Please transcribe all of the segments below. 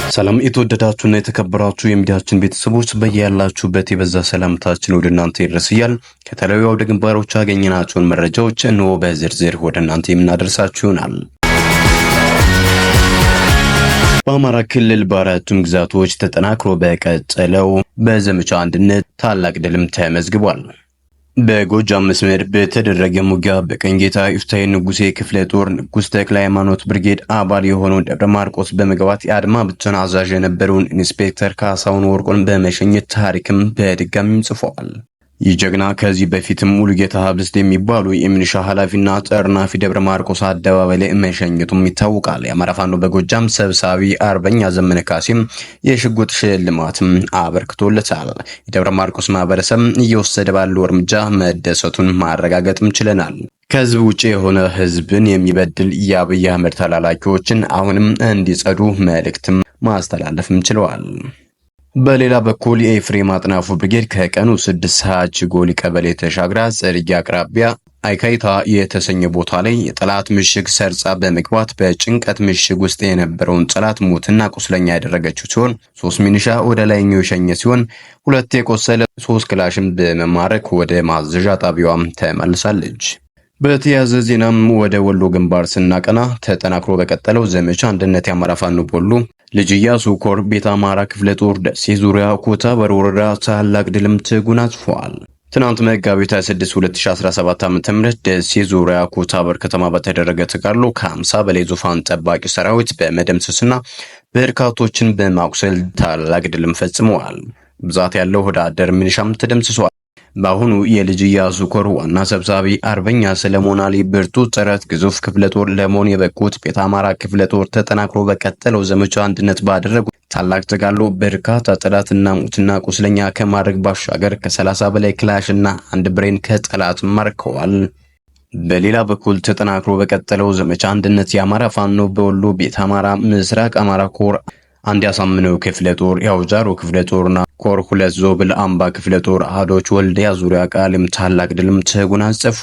ሰላም የተወደዳችሁና የተከበራችሁ የሚዲያችን ቤተሰቦች በያላችሁበት የበዛ ሰላምታችን ወደ እናንተ ይድረስያል። ከተለያዩ አውደ ግንባሮች ያገኘናቸውን መረጃዎች እንሆ በዝርዝር ወደ እናንተ የምናደርሳችሁ ይሆናል። በአማራ ክልል በአራቱም ግዛቶች ተጠናክሮ በቀጠለው በዘመቻ አንድነት ታላቅ ድልም ተመዝግቧል። በጎጃም መስመር በተደረገ ሙጊያ በቀኝጌታ ይፍታይ ንጉሴ ክፍለ ጦር ንጉስ ተክለ ሃይማኖት ብርጌድ አባል የሆነው ደብረ ማርቆስ በመግባት የአድማ ብተና አዛዥ የነበረውን ኢንስፔክተር ካሳሁን ወርቁን በመሸኘት ታሪክም በድጋሚም ጽፏል። ይህ ጀግና ከዚህ በፊትም ሙሉጌታ ሀብስት የሚባሉ የሚኒሻ ኃላፊና ጠርናፊ ደብረ ማርቆስ አደባባይ ላይ መሸኘቱም ይታወቃል። የአማራ ፋኖ በጎጃም ሰብሳቢ አርበኛ ዘመነ ካሴም የሽጉጥ ሽልማትም አበርክቶለታል። የደብረ ማርቆስ ማህበረሰብ እየወሰደ ባለው እርምጃ መደሰቱን ማረጋገጥም ችለናል። ከህዝብ ውጪ የሆነ ህዝብን የሚበድል የአብይ አህመድ ተላላኪዎችን አሁንም እንዲጸዱ መልእክትም ማስተላለፍም ችለዋል። በሌላ በኩል የኤፍሬም አጥናፉ ብርጌድ ከቀኑ 6 ሰዓት ችጎሊ ቀበሌ ተሻግራ ጽርጊያ አቅራቢያ አይካይታ የተሰኘ ቦታ ላይ የጠላት ምሽግ ሰርጻ በመግባት በጭንቀት ምሽግ ውስጥ የነበረውን ጠላት ሞትና ቁስለኛ ያደረገችው ሲሆን 3 ሚኒሻ ወደ ላይኛው የሸኘ ሲሆን 2 የቆሰለ 3 ክላሽም በመማረክ ወደ ማዘዣ ጣቢያዋም ተመልሳለች። በተያያዘ ዜናም ወደ ወሎ ግንባር ስናቀና ተጠናክሮ በቀጠለው ዘመቻ አንድነት የአማራ ፋኖ በወሎ ልጅ ኢያሱ ኮር ቤተ አማራ ክፍለ ጦር ደሴ ዙሪያ ኩታበር ወረዳ ታላቅ ድልም ተጎናጽፏል። ትናንት መጋቢት 26 2017 ዓ.ም ደሴ ዙሪያ ኩታበር ከተማ በተደረገ ተጋድሎ ከ50 በላይ ዙፋን ጠባቂ ሰራዊት በመደምሰስና በርካቶችን በማቁሰል ታላቅ ድልም ፈጽመዋል። ብዛት ያለው ወዳደር ሚሊሻም ተደምስሷል። በአሁኑ የልጅ ኢያሱ ኮር ዋና ሰብሳቢ አርበኛ ሰለሞን አሊ ብርቱ ጥረት ግዙፍ ክፍለ ጦር ለመሆን የበቁት ቤተ አማራ ክፍለ ጦር ተጠናክሮ በቀጠለው ዘመቻ አንድነት ባደረጉ ታላቅ ተጋድሎ በርካታ ጠላትና ሙትና ቁስለኛ ከማድረግ ባሻገር ከ30 በላይ ክላሽና አንድ ብሬን ከጠላት ማርከዋል። በሌላ በኩል ተጠናክሮ በቀጠለው ዘመቻ አንድነት የአማራ ፋኖ በወሎ ቤተ አማራ ምስራቅ አማራ ኮር አንድ ያሳምነው ክፍለ ጦር ያውጃሮ ክፍለ ጦርና ኮር 2 ዞብል አምባ ክፍለ ጦር አህዶች ወልዲያ ዙሪያ ቃሊም ታላቅ ድልም ተጎናጸፉ።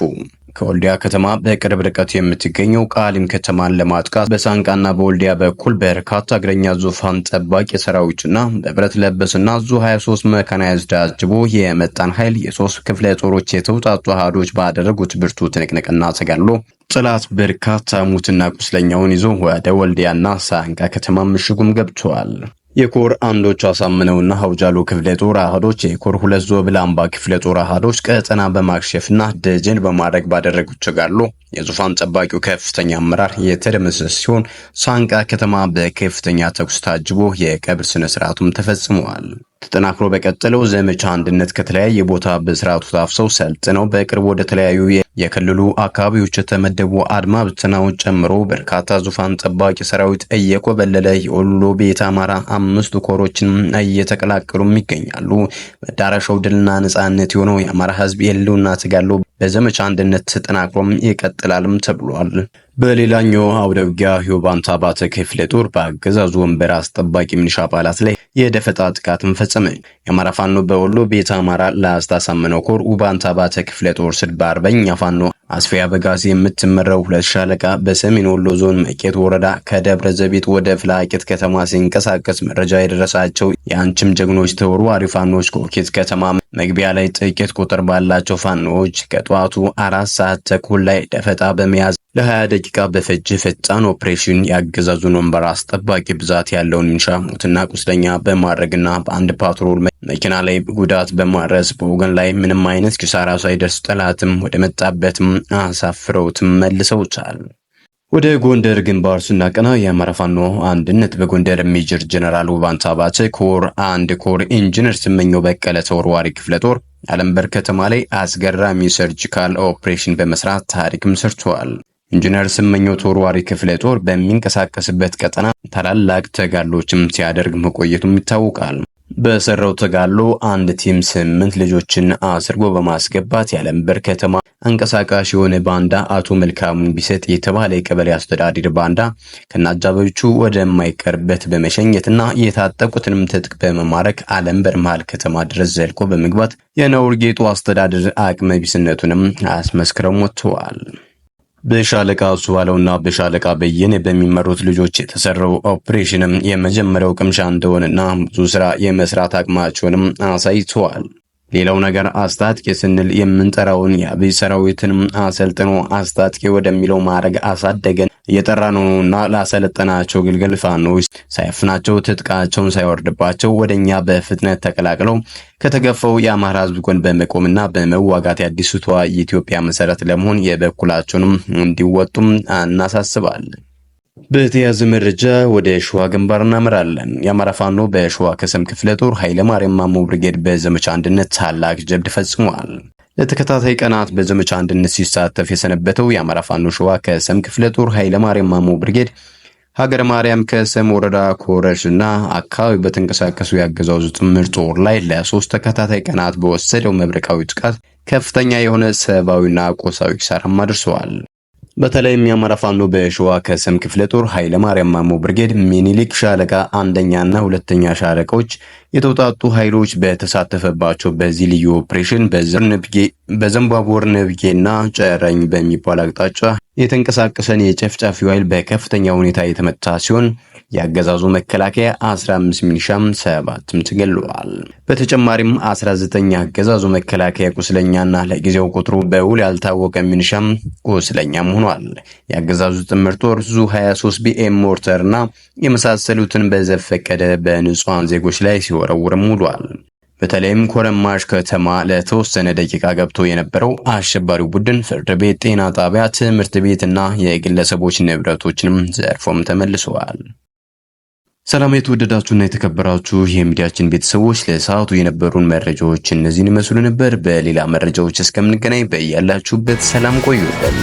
ከወልዲያ ከተማ በቅርብ ርቀት የምትገኘው ቃሊም ከተማን ለማጥቃት በሳንቃና በወልዲያ በኩል በርካታ እግረኛ ዙፋን ጠባቂ ሰራዊትና በብረት ለበስና ዙ 23 መካናይዝድ አጅቦ የመጣን ኃይል የ3 ክፍለ ጦሮች የተውጣጡ አህዶች ባደረጉት ብርቱ ትንቅንቅና ተጋድሎ ጠላት በርካታ ሙትና ቁስለኛውን ይዞ ወደ ወልዲያና ሳንቃ ከተማ ምሽጉም ገብቷል። የኮር አንዶች አሳምነውና ሀውጃሎ ክፍለ ጦር አህዶች የኮር 2 ዞብል አምባ ክፍለ ጦር አህዶች ቀጠና በማክሸፍና ደጀን በማድረግ ባደረጉት ተጋድሎ የዙፋን ጠባቂው ከፍተኛ አመራር የተደመሰሰ ሲሆን ሳንቃ ከተማ በከፍተኛ ተኩስ ታጅቦ የቀብር ስነ ስርዓቱም ተፈጽሟል። ተጠናክሮ በቀጠለው ዘመቻ አንድነት ከተለያየ ቦታ በስርዓቱ ታፍሰው ሰልጥነው በቅርብ ወደ ተለያዩ የክልሉ አካባቢዎች የተመደቡ አድማ ብተናውን ጨምሮ በርካታ ዙፋን ጠባቂ ሰራዊት እየኮበለለ የወሎ ቤተ አማራ 5 ኮሮችን እየተቀላቀሉም ይገኛሉ። መዳረሻው ድልና ነጻነት የሆነው የአማራ ህዝብ የህልውና ተጋድሎ በዘመቻ አንድነት ተጠናክሮም ይቀጥላልም ተብሏል። በሌላኛው አውደ ውጊያ ዮባንታ ባተ ክፍለ ጦር በአገዛዙ ወንበር አስጠባቂ ሚሊሻ አባላት ላይ የደፈጣ ጥቃትን ፈጸመ። የአማራ ፋኖ በወሎ ቤተ አማራ ላስታ ሳምነው ኮር ኡባንታ ባተ ክፍለ ጦር ስር በአርበኛ ፋኖ አስፊያ በጋዜ የምትመራው 2 ሻለቃ በሰሜን ወሎ ዞን መቄት ወረዳ ከደብረ ዘቢት ወደ ፍላቂት ከተማ ሲንቀሳቀስ መረጃ የደረሳቸው የአንችም ጀግኖች ተወርዋሪ ፋኖች ኮኬት ከተማ መግቢያ ላይ ጥቂት ቁጥር ባላቸው ፋኖች ከጠዋቱ 4 ሰዓት ተኩል ላይ ደፈጣ በመያዝ ለ20 ደቂቃ በፈጀ ፈጣን ኦፕሬሽን ያገዛዙን ወንበር አስጠባቂ ብዛት ያለውን ሚሊሻ ሙትና ቁስለኛ በማድረግና በአንድ ፓትሮል መኪና ላይ ጉዳት በማድረስ በወገን ላይ ምንም አይነት ኪሳራ ሳይደርስ ጠላትም ወደ መጣበትም አሳፍረውትም መልሰውታል። ወደ ጎንደር ግንባር ስናቀና የአማራ ፋኖ አንድነት በጎንደር ሜጀር ጀነራል ውባንታ ባተ ኮር 1 ኮር ኢንጂነር ስመኘው በቀለ ተወርዋሪ ክፍለ ጦር አለምበር ከተማ ላይ አስገራሚ ሰርጂካል ኦፕሬሽን በመስራት ታሪክም ሰርቷል። ኢንጂነር ስመኘው ተወርዋሪ ክፍለ ጦር በሚንቀሳቀስበት ቀጠና ታላላቅ ተጋድሎችም ሲያደርግ መቆየቱም ይታወቃል። በሰራው ተጋድሎ አንድ ቲም 8 ልጆችን አስርጎ በማስገባት ያለምበር ከተማ አንቀሳቃሽ የሆነ ባንዳ አቶ መልካሙ ቢሰጥ የተባለ የቀበሌ አስተዳደር ባንዳ ከናጃበቹ ወደማይቀርበት በመሸኘትና የታጠቁትንም ትጥቅ በመማረክ አለምበር መሃል ከተማ ድረስ ዘልቆ በመግባት የነውር ጌጡ አስተዳደር አቅመ ቢስነቱንም አስመስክረው ወጥተዋል። በሻለቃ እሱ ባለውና በሻለቃ በየነ በሚመሩት ልጆች የተሰራው ኦፕሬሽንም የመጀመሪያው ቅምሻ እንደሆነና ብዙ ስራ የመስራት አቅማቸውንም አሳይተዋል። ሌላው ነገር አስታጥቄ ስንል የምንጠራውን የአብይ ሰራዊትንም አሰልጥኖ አስታጥቄ ወደሚለው ማዕረግ አሳደገን እየጠራ ነውና ላሰለጠናቸው ግልገል ፋኖች ሳይፍናቸው ትጥቃቸውን ሳይወርድባቸው ወደኛ በፍጥነት ተቀላቅለው ከተገፈው የአማራ ሕዝብ ጎን በመቆምና በመዋጋት የአዲስቷ የኢትዮጵያ መሰረት ለመሆን የበኩላቸውንም እንዲወጡም እናሳስባለን። በተያያዘ መረጃ ወደ ሸዋ ግንባር እናመራለን። የአማራ ፋኖ በሸዋ ከሰም ክፍለ ጦር ኃይለ ማርያም ማሞ ብርጌድ በዘመቻ አንድነት ታላቅ ጀብድ ፈጽሟል። ለተከታታይ ቀናት በዘመቻ አንድነት ሲሳተፍ የሰነበተው የአማራ ፋኖ ሸዋ ከሰም ክፍለ ጦር ኃይለ ማርያም ማሞ ብርጌድ ሀገረ ማርያም ከሰም ወረዳ ኮረሽና አካባቢ በተንቀሳቀሱ ያገዛዙ ጥምር ጦር ላይ ለሶስት ተከታታይ ቀናት በወሰደው መብረቃዊ ጥቃት ከፍተኛ የሆነ ሰብአዊና ቁሳዊ ኪሳራም አድርሰዋል። በተለይም የአማራ ፋኖ በሸዋ ከሰም ክፍለ ጦር ኃይለ ማርያም ማሞ ብርጌድ ሚኒሊክ ሻለቃ አንደኛና ሁለተኛ ሻለቃዎች የተውጣጡ ኃይሎች በተሳተፈባቸው በዚህ ልዩ ኦፕሬሽን በዘንባቦር ነብጌና ጨረኝ በሚባል አቅጣጫ የተንቀሳቀሰን የጨፍጫፊው ኃይል በከፍተኛ ሁኔታ የተመታ ሲሆን ያገዛዙ መከላከያ 15 ሚሊሻም 7ም ተገለዋል። በተጨማሪም 19 ያገዛዙ መከላከያ ቁስለኛና ለጊዜው ቁጥሩ በውል ያልታወቀ ሚሊሻም ቁስለኛም ሆኗል። ያገዛዙ ጥምር ጦር ዙ 23 ቢኤም ሞርተርና የመሳሰሉትን በዘፈቀደ በንጹሃን ዜጎች ላይ ሲወረውርም ውሏል። በተለይም ኮረማሽ ከተማ ለተወሰነ ደቂቃ ገብቶ የነበረው አሸባሪው ቡድን ፍርድ ቤት፣ ጤና ጣቢያ፣ ትምህርት ቤትና የግለሰቦች ንብረቶችንም ዘርፎም ተመልሰዋል። ሰላም የተወደዳችሁና የተከበራችሁ የሚዲያችን ቤተሰቦች ለሰዓቱ የነበሩን መረጃዎች እነዚህን ይመስሉ ነበር። በሌላ መረጃዎች እስከምንገናኝ በያላችሁበት ሰላም ቆዩልን።